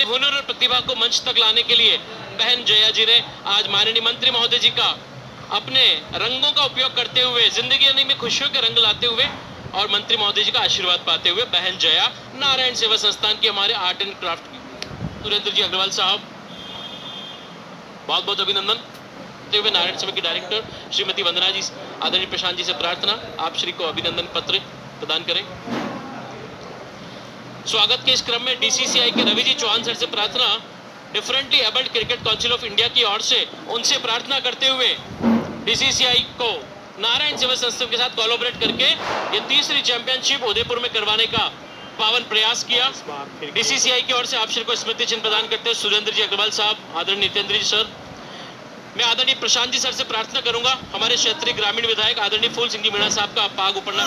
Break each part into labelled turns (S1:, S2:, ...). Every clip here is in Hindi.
S1: अपने हुनर और प्रतिभा को मंच तक लाने के लिए बहन जया जी ने आज माननीय मंत्री महोदय जी का अपने रंगों का उपयोग करते हुए जिंदगी में खुशियों के रंग लाते हुए और मंत्री महोदय जी का आशीर्वाद पाते हुए बहन जया नारायण सेवा संस्थान के हमारे आर्ट एंड क्राफ्ट सुरेंद्र जी अग्रवाल साहब बहुत बहुत अभिनंदन। हुए नारायण सेवा की डायरेक्टर श्रीमती वंदना जी आदरणीय प्रशांत जी से प्रार्थना आप श्री को अभिनंदन पत्र प्रदान करें। स्वागत के इस क्रम में डीसीसीआई के रवि जी चौहान सर से प्रार्थना differently abled cricket council of India की ओर से उनसे प्रार्थना करते हुए डीसीसीआई को नारायण सेवा संस्थान के साथ कोलैबोरेट करके ये तीसरी चैंपियनशिप उदयपुर में करवाने का पावन प्रयास किया। डीसीसीआई की ओर से आप श्री को स्मृति चिन्ह प्रदान करते हैं सुरेंद्र जी अग्रवाल साहब आदरणीय नितेंद्र जी सर। मैं आदरणीय प्रशांत जी सर से प्रार्थना करूंगा हमारे क्षेत्रीय ग्रामीण विधायक आदरणीय फूल सिंह जी मीणा साहब का पाग उपरना।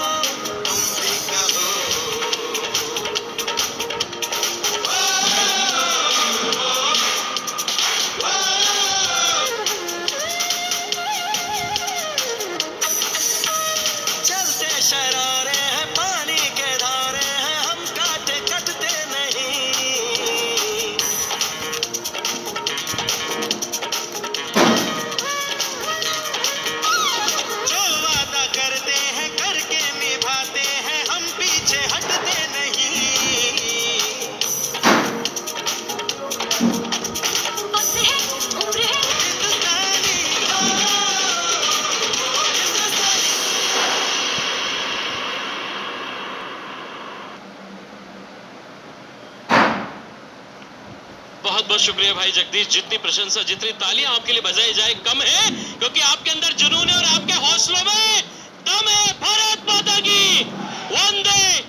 S1: बहुत बहुत शुक्रिया भाई जगदीश। जितनी प्रशंसा जितनी तालियां आपके लिए बजाई जाए कम है क्योंकि आपके अंदर जुनून है और आपके हौसलों में दम है। भारत माता की वंदे।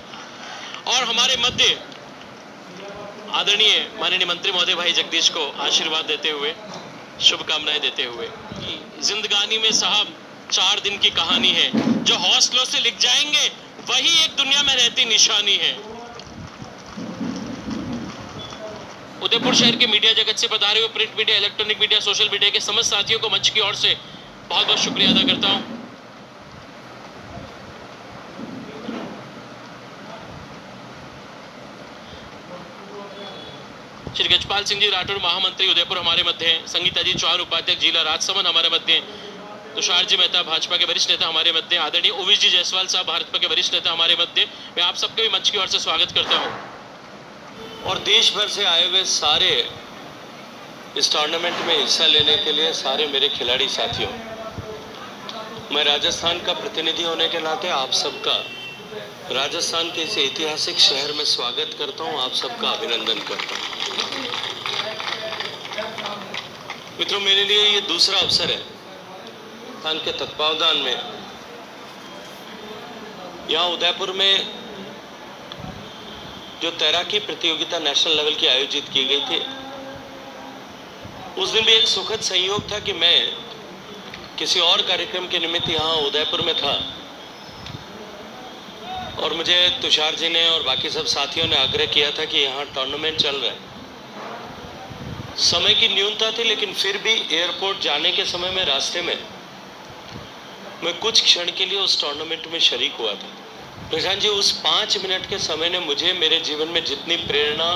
S1: और हमारे मध्य आदरणीय माननीय मंत्री महोदय भाई जगदीश को आशीर्वाद देते हुए शुभकामनाएं देते हुए जिंदगानी में साहब 4 दिन की कहानी है जो हौसलों से लिख जाएंगे वही एक दुनिया में रहती निशानी है। उदयपुर शहर के मीडिया जगत से पधारे हुए print media electronic media social media के समस्त साथियों को मंच की ओर से बहुत बहुत शुक्रिया अदा करता हूं। श्री गजपाल सिंह जी राठौर महामंत्री उदयपुर हमारे मध्य हैं। संगीता जी चौहान उपाध्यक्ष जिला राजसमंद हमारे मध्य हैं। तुषार जी मेहता भाजपा के वरिष्ठ नेता हमारे मध्य। आदरणीय ओवीस जी जायसवाल साहब भाजपा के वरिष्ठ नेता हमारे मध्य। मैं आप सबके भी मंच की ओर से स्वागत करता हूं।
S2: और देश भर से आए हुए सारे इस टूर्नामेंट में हिस्सा लेने के लिए सारे मेरे खिलाड़ी साथियों, मैं राजस्थान का प्रतिनिधि होने के नाते आप सबका राजस्थान के इस ऐतिहासिक शहर में स्वागत करता हूं, आप सबका अभिनंदन करता हूं। मित्रों, मेरे लिए ये दूसरा अवसर है खान के तत्वावधान में यहाँ उदयपुर में जो तैराकी प्रतियोगिता नेशनल लेवल की आयोजित की गई थी। उस दिन भी एक सुखद संयोग था कि मैं किसी और कार्यक्रम के निमित्त यहाँ उदयपुर में था और मुझे तुषार जी ने और बाकी सब साथियों ने आग्रह किया था कि यहाँ टूर्नामेंट चल रहा है। समय की न्यूनता थी लेकिन फिर भी एयरपोर्ट जाने के समय में रास्ते में मैं कुछ क्षण के लिए उस टूर्नामेंट में शरीक हुआ था। प्रशांत जी, उस 5 मिनट के समय ने मुझे मेरे जीवन में जितनी प्रेरणा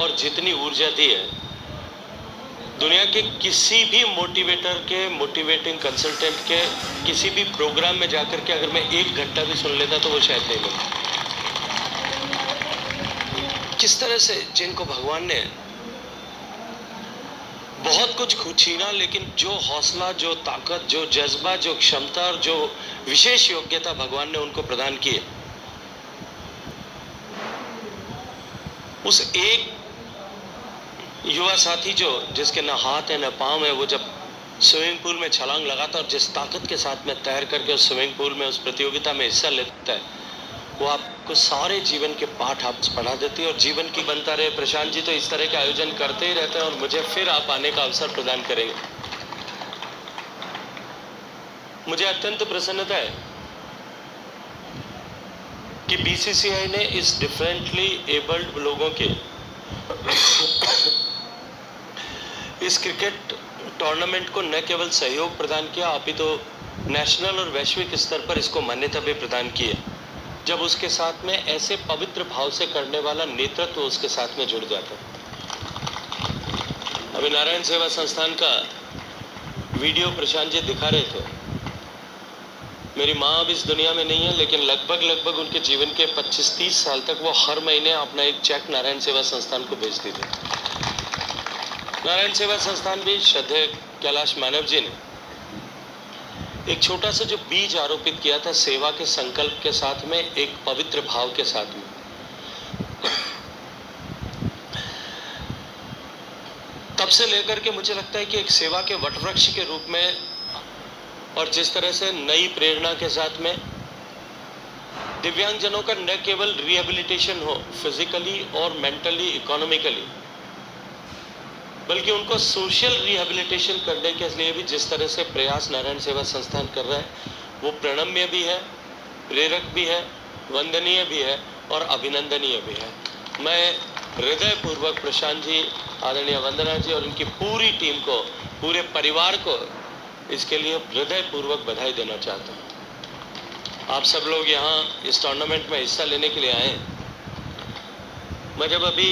S2: और जितनी ऊर्जा दी है, दुनिया के किसी भी मोटिवेटर के मोटिवेटिंग कंसल्टेंट के किसी भी प्रोग्राम में जाकर के अगर मैं 1 घंटा भी सुन लेता तो वो शायद नहीं मिलता। किस तरह से जिनको भगवान ने बहुत कुछ छीना लेकिन जो हौसला, जो ताकत, जो जज्बा, जो क्षमता और जो विशेष योग्यता भगवान ने उनको प्रदान की है, उस एक युवा साथी जिसके ना हाथ है ना पाँव है, वो जब स्विमिंग पूल में छलांग लगाता और जिस ताकत के साथ में तैर करके उस स्विमिंग पूल में उस प्रतियोगिता में हिस्सा लेता है, वो आपको सारे जीवन के पाठ आप पढ़ा देती है और जीवन की बनता रहे। प्रशांत जी तो इस तरह के आयोजन करते ही रहते हैं और मुझे फिर आप आने का अवसर प्रदान करेंगे। मुझे अत्यंत प्रसन्नता है कि बीसीसीआई ने इस डिफरेंटली एबल्ड लोगों के इस क्रिकेट टूर्नामेंट को न केवल सहयोग प्रदान किया, अपितु नेशनल और वैश्विक स्तर पर इसको मान्यता भी प्रदान की है, जब उसके साथ में ऐसे पवित्र भाव से करने वाला नेतृत्व उसके साथ में जुड़ जाता है। अभी नारायण सेवा संस्थान का वीडियो प्रशांत जी दिखा रहे थे। मेरी माँ अब इस दुनिया में नहीं है, लेकिन लगभग उनके जीवन के 25-30 साल तक वो हर महीने अपना एक चेक नारायण सेवा संस्थान को भेजती थी। नारायण सेवा संस्थान भी श्रद्धेय कैलाश मानव जी ने एक छोटा सा जो बीज आरोपित किया था सेवा के संकल्प के साथ में, एक पवित्र भाव के साथ में, तब से लेकर के मुझे लगता है कि एक सेवा के वटवृक्ष के रूप में, और जिस तरह से नई प्रेरणा के साथ में दिव्यांगजनों का न केवल रिहेबिलिटेशन हो फिजिकली और मेंटली इकोनॉमिकली, बल्कि उनको सोशल रिहेबिलिटेशन करने के लिए भी जिस तरह से प्रयास नारायण सेवा संस्थान कर रहा है वो प्रणम्य भी है, प्रेरक भी है, वंदनीय भी है और अभिनंदनीय भी है। मैं हृदयपूर्वक प्रशांत जी, आदरणीय वंदना जी और इनकी पूरी टीम को, पूरे परिवार को इसके लिए हृदयपूर्वक बधाई देना चाहता हूँ। आप सब लोग यहाँ इस टूर्नामेंट में हिस्सा लेने के लिए आए। मैं जब अभी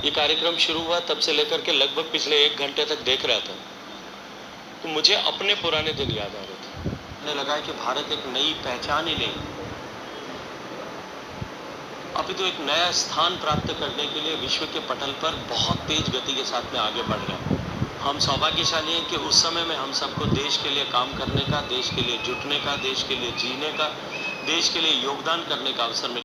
S2: ये कार्यक्रम शुरू हुआ तब से लेकर के लगभग पिछले 1 घंटे तक देख रहा था, तो मुझे अपने पुराने दिन याद आ रहे थे। मुझे लगा कि भारत एक नई पहचान ही नहीं, अभी तो एक नया स्थान प्राप्त करने के लिए विश्व के पटल पर बहुत तेज गति के साथ में आगे बढ़ रहा है। हम सौभाग्यशाली हैं कि उस समय में हम सबको देश के लिए काम करने का, देश के लिए जुटने का, देश के लिए जीने का, देश के लिए योगदान करने का अवसर मिला।